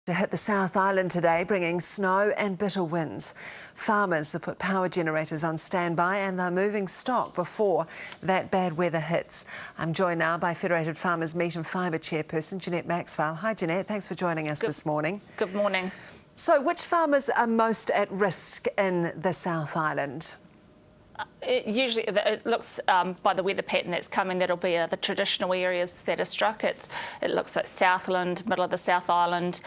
To hit the South Island today, bringing snow and bitter winds. Farmers have put power generators on standby and they're moving stock before that bad weather hits. I'm joined now by Federated Farmers Meat Fibre chairperson Jeanette Maxwell. Hi Jeanette, thanks for joining us this morning. Good morning. So which farmers are most at risk in the South Island? It looks, by the weather pattern that's coming, that'll be the traditional areas that are struck. It looks like Southland, middle of the South Island,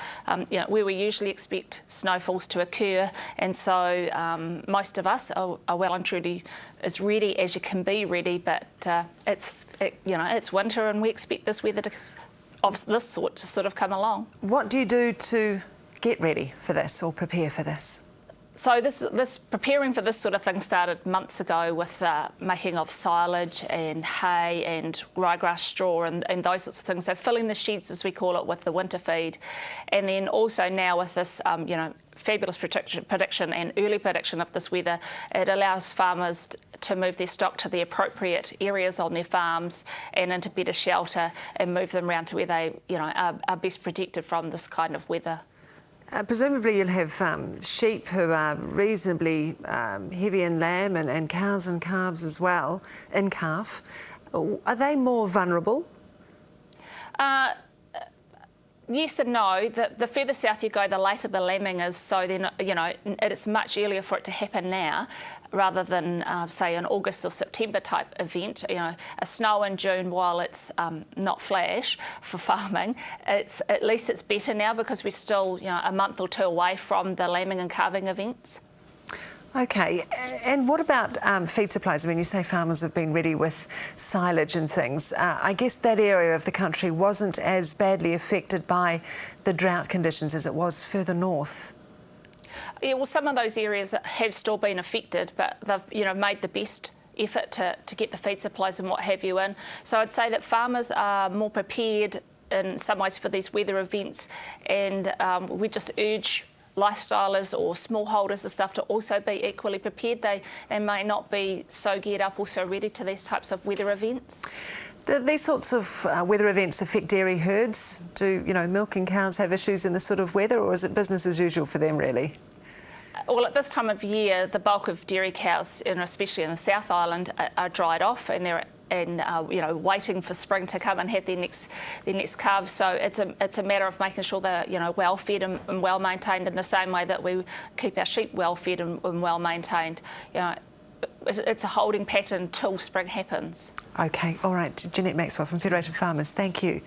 where we usually expect snowfalls to occur, and so most of us are well and truly as ready as you can be ready. But it's winter, and we expect this weather of this sort to sort of come along. What do you do to get ready for this or prepare for this? So this preparing for this sort of thing started months ago with making of silage and hay and ryegrass straw and those sorts of things. So filling the sheds, as we call it, with the winter feed, and then also now with this fabulous prediction and early prediction of this weather, it allows farmers to move their stock to the appropriate areas on their farms and into better shelter and move them around to where they are best protected from this kind of weather. Presumably you'll have sheep who are reasonably heavy in lamb and cows and calves as well, in calf. Are they more vulnerable? Yes and no. The further south you go, the later the lambing is, so then, it's much earlier for it to happen now rather than, say, an August or September type event. A snow in June, while it's not flash for farming, at least it's better now because we're still, a month or two away from the lambing and calving events. Okay, and what about feed supplies? I mean, you say farmers have been ready with silage and things. I guess that area of the country wasn't as badly affected by the drought conditions as it was further north. Yeah, well, some of those areas have still been affected, but they've made the best effort to get the feed supplies and what have you in. So I'd say that farmers are more prepared in some ways for these weather events, and we just urge lifestylers or smallholders and stuff to also be equally prepared. They may not be so geared up or so ready to these types of weather events. Do these sorts of weather events affect dairy herds? Do milking cows have issues in this sort of weather, or is it business as usual for them really? Well, at this time of year, the bulk of dairy cows, especially in the South Island, are dried off, and they're waiting for spring to come and have their next calves. So it's a matter of making sure they're well fed and well maintained in the same way that we keep our sheep well fed and well maintained. It's a holding pattern till spring happens. Okay, all right. Jeanette Maxwell from Federated Farmers, thank you.